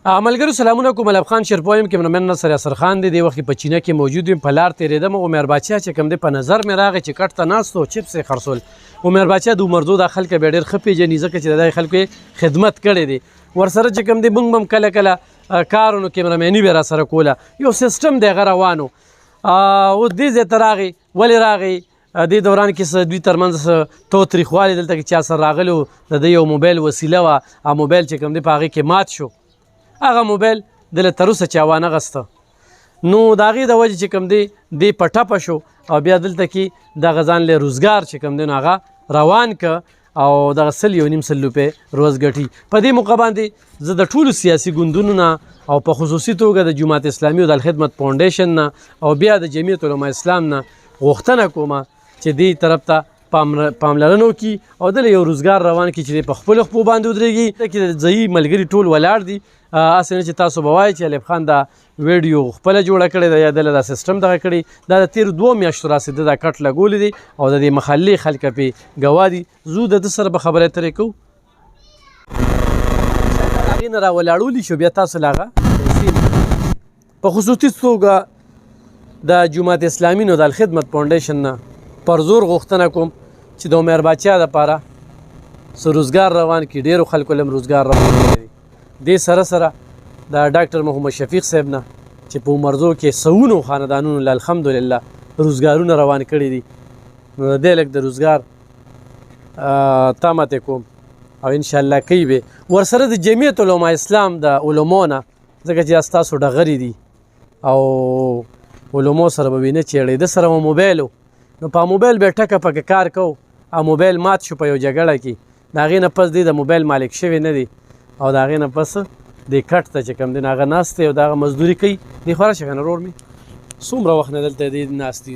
ملګرو سلامونه کوم. ملب خان شیرپویم کیمرمن نصر یاسر خان دی. د وخت په چینه کې موجود یم، په لار تېرېدم. عمر باچا چې کوم دی په نظر مې راغی چې کټ ته ناست و، چپس یې خرڅول. عمر باچا د عمردو دا خلک بیا ډېر ښه پېژني ځکه چې د دغې خلکو یې خدمت کړی دی. ورسره چې کوم دی موږ به هم کله کله کارونو کیمرمیني به راسره کوله. یو سیسټم دی هغه روان و. اوس دې ځای ته راغی. ولې راغی؟ دې دوران کې څه دوی ترمنځ څه تاوتریخوالی دلته کې چا سره راغلی و. د ده یو موبایل وسیله وه، هغه موبایل چې کوم دی په هغې کې مات شو. هغه موبایل دله تر اوسه چا وانغسته. نو د هغې د وجې چې کوم دی دې په ټپه شو او بیا دلته کې دغه ځان له روزګار چې کوم دی نو هغه روان که او دغه 100 روپۍ روز ګټي. په دې موقع باندې زه د ټولو سیاسي ګوندونو نه او په خصوصي توګه د جماعت اسلامي او د الخدمت فاونډیشن نه او بیا د جمعیت علما اسلام نه غوښتنه کومه چې دې طرف ته پاملرنه وکړي او دله یو روزګار روان کړي چې په خپلو خپو باندې ودرېږي. کې ځایي ملګري ټول ولاړ دي. هسې نه چې تاسو به وایئ چې الف خان دا ویډیو خپله جوړه کړې ده یا دله دا سیسټم دغه کړي. دا د تېرو 2 میاشتو راسې ده دا کټ لګولی دی او د دې محلې خلک پې ګواه دي. زو د ده سره به خبرې اترې کوو. هغې نه راولاړولی شو بیا تاسو له هغه په خصوصي توګه د جماعت اسلامي نو د الخدمت فاونډیشن نه پر زور غوښتنه کوم چې د عمر باچا دپاره څه روزګار روان کړي. ډېرو خلکو له هم روزګار روان کړی. دې سره سره د ډاکټر محمد شفیق صاحب نه چې په عمرزو کې سوونو خاندانونو له الحمدلله روزګارونه روان کړي دي. نو د دې لږ د روزګار تمه ترې کوم او انشاءالله کوي به. ورسره د جمعیت علما اسلام د علمو نه ځکه چې دا ستاسو ډغرې دي او علمو سره به وینه چېړئ. ده سره مو موبایل و، نو په موبایل به ټکه پکه کار کوو. او موبایل مات شو په یو جګړه کې. د هغې نه پس دی د موبایل مالک شوی نه دی او د هغې نه پس دې کټ ته چې کوم دی هغه ناست دی او د هغه مزدوري کوي. دې خو راشه که نه ورور مې څومره وخت نه دلته دې ناست دی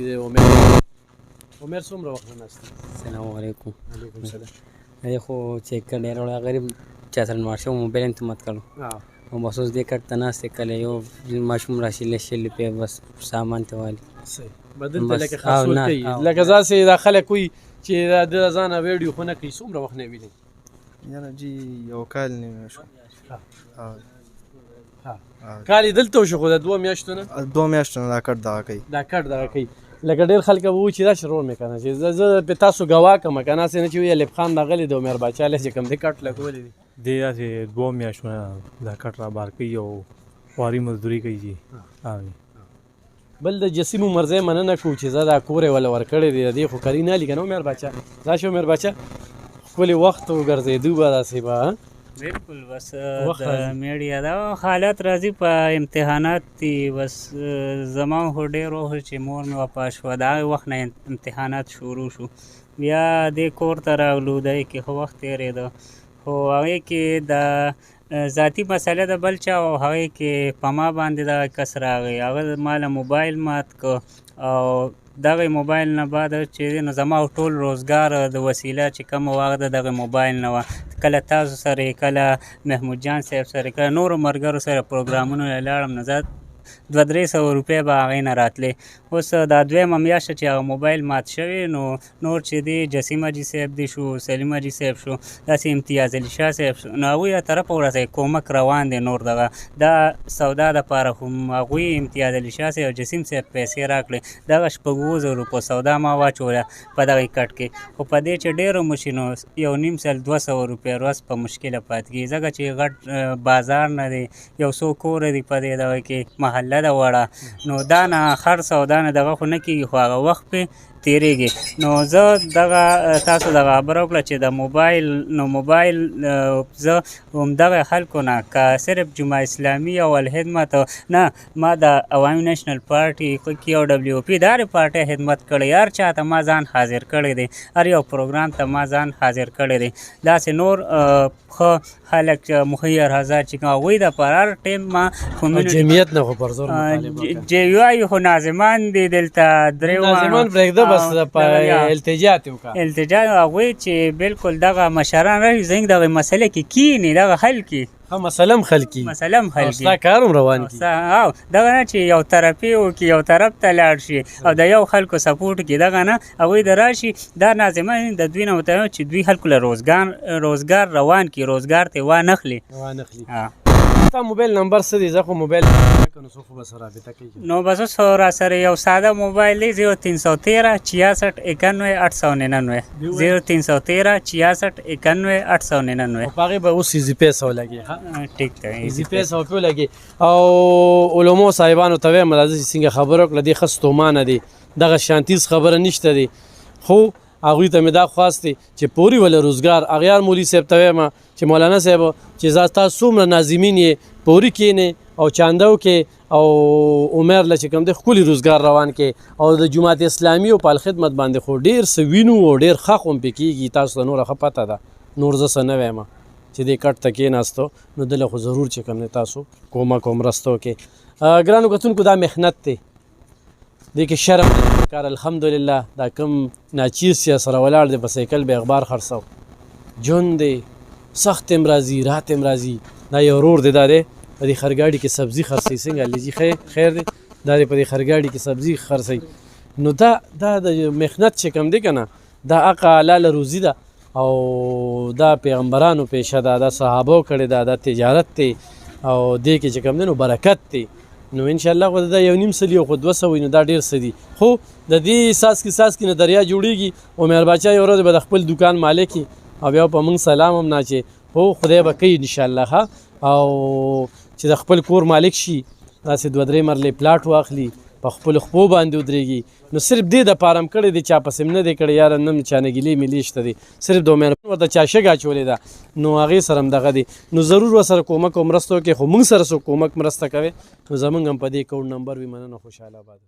عمر څومره وخت نه ناست دی؟ السلام علیکم. وعلیکم السلام. دی خو چې کله ډېر وړه غریب چا سره مار شو موبایل یې تمت کړو او بس اوس دې کټ ته ناست دی. کله یو ماشوم راشي 100 روپۍ بس سامان ته والي بدل ته لکه خرڅول کوي. لکه داسې دا خلک وایي چې د ځانه ویډیو خو نه کوي. څومره وخت نه ویلي؟ یاره جی یو کال نیمه شو. کال یې دلته وشو خو د 2 میاشتو نه 2 میاشتو نه دا کټ دغه کوي. دا کټ دغه کوي. لکه ډېر خلک به وایي چې دا شروع مې که نه چې زه پې تاسو ګواه کړم که نه هسې نه چې وایي الف خان راغلی د عمر باچا له چې کوم دی کټ لګولی دی. دی داسې 2 میاشتو نه دا کټ را بار کوي او خواري مزدوري کوي جي. بل د جسیم عمرزی مننه کوو چې زه دا کور یې وله ورکړی دی. د دې خو کلي نه علي که نه عمر باچا؟ دا شو عمر باچا ښکلې وخت وګرځېدو به داسې به بالکل. بس د میډیا دا حالت راځي په امتحانات دي. بس زما خو ډېر وخت چې مور مې وفات شوه د هغې وخت نه امتحانات شروع شو. بیا دې کور ته راغلو د هغې کې ښه وخت تېرېده خو هغې کې د ذاتي مسله د بل چا او هغې کې په ما باندې دغه کس راغی. هغه ما له موبایل مات که او دغه موبایل نه بعد چې نو زما ټول روزګار د وسیله چې کومه وه هغه د دغه موبایل نه وه. کله تاسو سره کله محمود جان صاحب سره کله نورو ملګرو سره پروګرامونو له لاړم نو زه 200-300 روپۍ به هغې نه راتلې. اوس دا دویمه میاشته چې هغه موبایل مات شوی نو نور چې دی جسیم حاجي صاحب دی شو، سلیم حاجي صاحب شو، داسې امتیاز علي شاه صاحب شو. نو هغوی له طرفه ورته کومک روان دی. نور دغه دا سودا دپاره خو هغوی امتیاز علي شاه صاحب او جسیم صاحب پیسې راکړې. دغه 5,000 روپو سودا ما واچوله په دغې کټ کې. خو په دې چې ډېرو مو شي نو 1.5 روپۍ روز په مشکله پاتې کېږي ځکه چې غټ بازار نه دی. یو څو کوره دي په دې دغه کې محله ده وړه نو دا نه خرڅ او دا نه دغه خو نه کېږي خو هغه وخت پې تېرېږي. نو زه دغه تاسو دغه خبره وکړه چې د موبایل نو موبایل زه همدغه خلکو نه که صرف جمعه اسلامي او الخدمت نه ما د عوامي نیشنل پارټي کې او WOP دغه پارټۍ خدمت کړی. هر چا ته ما ځان حاضر کړی دی. هر یو پروګرام ته ما ځان حاضر کړی دی. داسې نور ښه خلک مخیر حضرات چې کوم هغوی دپاره هر ټایم ما جمعیت نه خو پر زور وایي خو ناظمان دي دلته درې ناظمان پرېږده بس التجا ته وکړه. التجا هغوی چې بالکل دغه مشران راشي زموږ دغه مسله کې کیني دغه حل کړي. مسله هم حل کړي. مسله هم حل کړي. ستا کار هم روان کړي. او دغه نه چې یو طرفي وکړي یو طرف ته لاړ شي او د یو خلکو سپورټ کړي. دغه نه هغوی د راشي دا ناظمان د دوی نه ورته چې دوی خلکو له روزګار روان کړي روزګار ته وانخلي. ستا موبایل نمبر څه دی؟ زه خو موبایل نه کنو څوک خو به سره رابطه کوي. نو بس اوس را سره یو ساده موبایل دی 0313 66 91 899 0313 66 91 899. په هغې به اوس ایزي پیسه ولګي. ټیک دی ایزي پیسه به پرې ولګي. او علماو صاحبانو ته وایم راځه چې څنګه خبره وکړه، دې ښه ستومانه دی، دغه شانتیز خبره نشته دی. خو هغوی ته مې دا خواست دی چې پورې وله روزګار اغیار مولي صاحب ته وایم چې مولانا صاحب چې تاسو څومره ناظمین یې پورې کښېنې او چاندو کې او عمر له چې کوم دی ښکلي روزګار روان کې او د جماعت اسلامي او پال خدمت باندې خو ډېر څه وینو او ډېر ښه خو هم پې کېږي. تاسو ته نوره ښه پته ده، نور زه څه نه وایم چې دې کټ ته کېناستو نو دله خو ضرور چې کوم دی تاسو کومک او مرسته وکړئ. ګرانو کتونکو دا محنت دی، دې کې شرم کار الحمدلله. دا کم ناچیز چې سره ولاړ دی په سایکل به اخبار خرڅو جون دی، سخت هم راځي رات هم راځي. دا یو ورور دی، دا دی په دې خرګاډي کې سبزي خرڅوي. څنګه لیجي خیر دی، دا دی په دې خرګاډي کې سبزي خرڅوي. نو دا د محنت چې کم دی که نه، دا حقه حلاله روزي ده او دا پیغمبرانو پیشه ده، دا صحابو کړې ده، دا تجارت دی او دې کې چې کم دی نو برکت دی. نو انشاءالله خو دا 1.5 سلي او خو 200 وي نو دا ډېر څه دي. خو د دې ساس کې نه دریا جوړېږي. عمر باچا یو ورځ به د خپل دوکان مالک او بیا په موږ سلام هم نه چې هو خدای به کوي انشاءالله ښه، او چې د خپل کور مالک شي، داسې 2-3 مرلې پلاټ واخلي، په خپل خپو باندې ودرېږي. نو صرف دې دپاره هم کړی دی، چا پسې هم نه دی کړی یاره نه چا نه ګیلې میلې شته دی، صرف د عمر ورته چا شګه اچولې ده نو هغې سره هم دغه دی. نو ضرور ورسره کومک او مرسته وکړئ. خو موږ سره څوک کومک مرسته کوئ نو زموږ هم په دې اکاونټ نمبر وي. مننه، خوشحاله آباد.